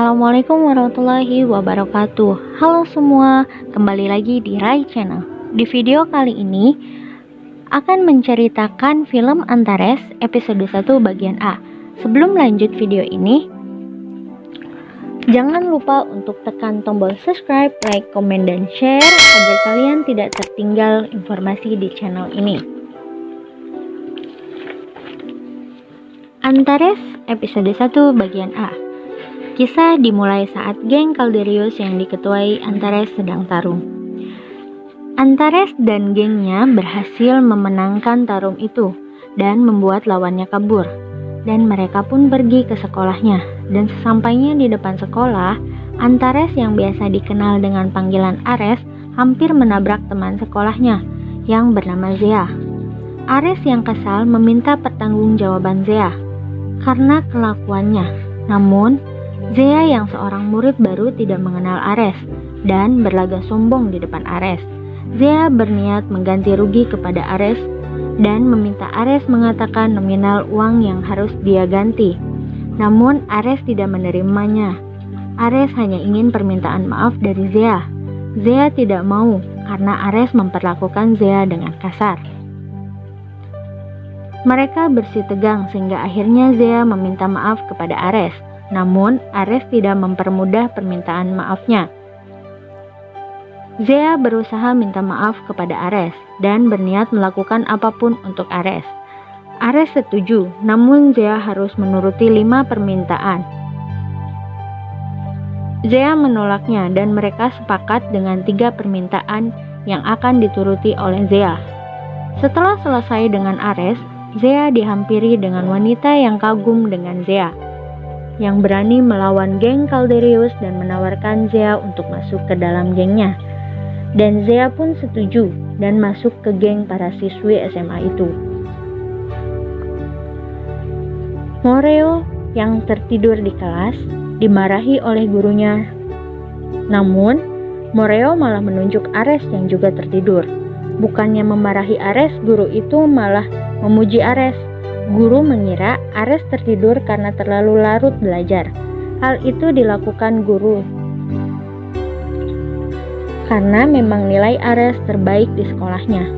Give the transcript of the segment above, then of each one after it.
Assalamualaikum warahmatullahi wabarakatuh. Halo semua, kembali lagi di Rai Channel. Di video kali ini akan menceritakan film Antares episode 1 bagian A. Sebelum lanjut video ini, jangan lupa untuk tekan tombol subscribe, like, komen, dan share agar kalian tidak tertinggal informasi di channel ini. Antares episode 1 bagian A. Kisah dimulai saat geng Calderius yang diketuai Antares sedang tarung. Antares dan gengnya berhasil memenangkan tarung itu dan membuat lawannya kabur. Dan mereka pun pergi ke sekolahnya. Dan sesampainya di depan sekolah, Antares yang biasa dikenal dengan panggilan Ares hampir menabrak teman sekolahnya yang bernama Zea. Ares yang kesal meminta pertanggungjawaban Zea karena kelakuannya. Namun Zea yang seorang murid baru tidak mengenal Ares dan berlagak sombong di depan Ares. Zea berniat mengganti rugi kepada Ares dan meminta Ares mengatakan nominal uang yang harus dia ganti. Namun Ares tidak menerimanya. Ares hanya ingin permintaan maaf dari Zea. Zea tidak mau karena Ares memperlakukan Zea dengan kasar. Mereka bersitegang sehingga akhirnya Zea meminta maaf kepada Ares. Namun, Ares tidak mempermudah permintaan maafnya. Zea berusaha minta maaf kepada Ares dan berniat melakukan apapun untuk Ares. Ares setuju, namun Zea harus menuruti 5 permintaan. Zea menolaknya dan mereka sepakat dengan 3 permintaan yang akan dituruti oleh Zea. Setelah selesai dengan Ares, Zea dihampiri dengan wanita yang kagum dengan Zea, yang berani melawan geng Calderius dan menawarkan Zea untuk masuk ke dalam gengnya. Dan Zea pun setuju dan masuk ke geng para siswi SMA itu. Moreo yang tertidur di kelas dimarahi oleh gurunya. Namun, Moreo malah menunjuk Ares yang juga tertidur. Bukannya memarahi Ares, guru itu malah memuji Ares. Guru mengira Ares tertidur karena terlalu larut belajar. Hal itu dilakukan guru karena memang nilai Ares terbaik di sekolahnya.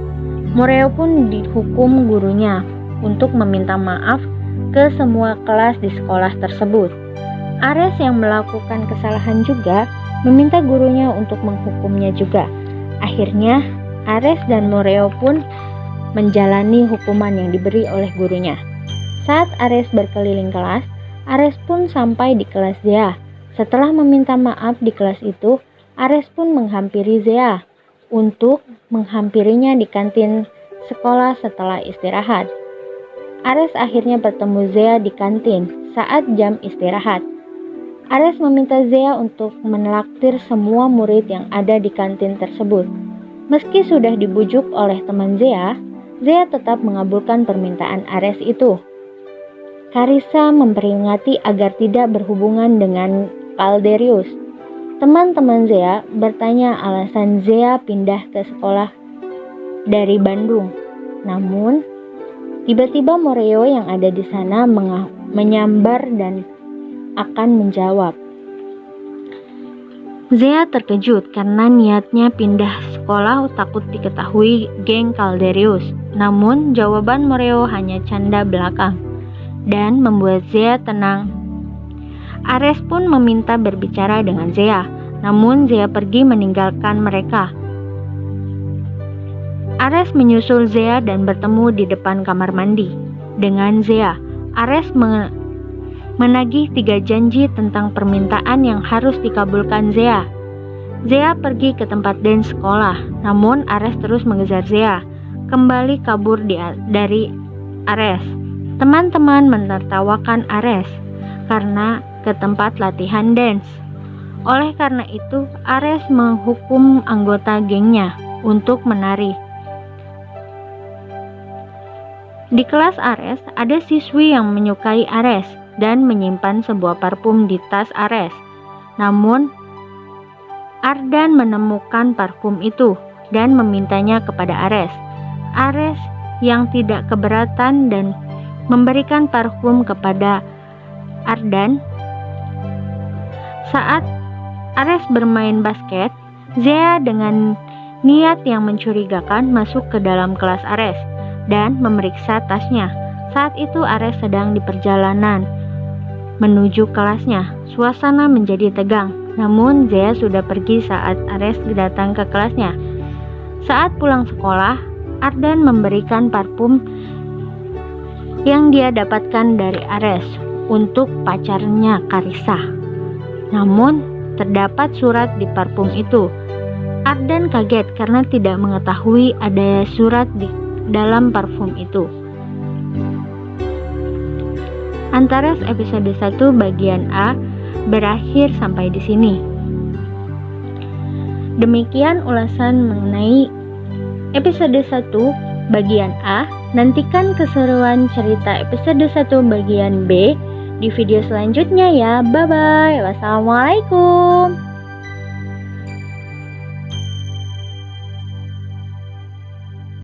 Moreo pun dihukum gurunya untuk meminta maaf ke semua kelas di sekolah tersebut. Ares yang melakukan kesalahan juga meminta gurunya untuk menghukumnya juga. Akhirnya Ares dan Moreo pun menjalani hukuman yang diberi oleh gurunya. Saat Ares berkeliling kelas, Ares pun sampai di kelas Zea. Setelah meminta maaf di kelas itu, Ares pun menghampiri Zea untuk menghampirinya di kantin sekolah setelah istirahat. Ares akhirnya bertemu Zea di kantin saat jam istirahat. Ares meminta Zea untuk menelaktir semua murid yang ada di kantin tersebut. Meski sudah dibujuk oleh teman Zea, Zea tetap mengabulkan permintaan Ares itu. Carissa memperingati agar tidak berhubungan dengan Calderius. Teman-teman Zea bertanya alasan Zea pindah ke sekolah dari Bandung. Namun, tiba-tiba Moreo yang ada di sana menyambar dan akan menjawab. Zea terkejut karena niatnya pindah sekolah takut diketahui geng Calderius. Namun jawaban Moreo hanya canda belaka dan membuat Zea tenang. Ares pun meminta berbicara dengan Zea, namun Zea pergi meninggalkan mereka. Ares menyusul Zea dan bertemu di depan kamar mandi dengan Zea. Ares menagih 3 janji tentang permintaan yang harus dikabulkan Zea. Zea pergi ke tempat dance sekolah, namun Ares terus mengejar Zea. Kembali kabur dari Ares. Teman-teman menertawakan Ares karena ke tempat latihan dance. Oleh karena itu, Ares menghukum anggota gengnya untuk menari. Di kelas Ares, ada siswi yang menyukai Ares dan menyimpan sebuah parfum di tas Ares. Namun, Ardan menemukan parfum itu dan memintanya kepada Ares. Ares yang tidak keberatan dan memberikan parfum kepada Ardan. Saat Ares bermain basket, Zea dengan niat yang mencurigakan masuk ke dalam kelas Ares dan memeriksa tasnya. Saat itu Ares sedang di perjalanan menuju kelasnya. Suasana menjadi tegang, namun Zea sudah pergi saat Ares datang ke kelasnya. Saat pulang sekolah, Ardan memberikan parfum yang dia dapatkan dari Ares untuk pacarnya Carissa. Namun, terdapat surat di parfum itu. Ardan kaget karena tidak mengetahui ada surat di dalam parfum itu. Antares episode 1 bagian A berakhir sampai di sini. Demikian ulasan mengenai episode 1 bagian A. Nantikan keseruan cerita episode 1 bagian B di video selanjutnya ya. Bye bye. Wassalamualaikum.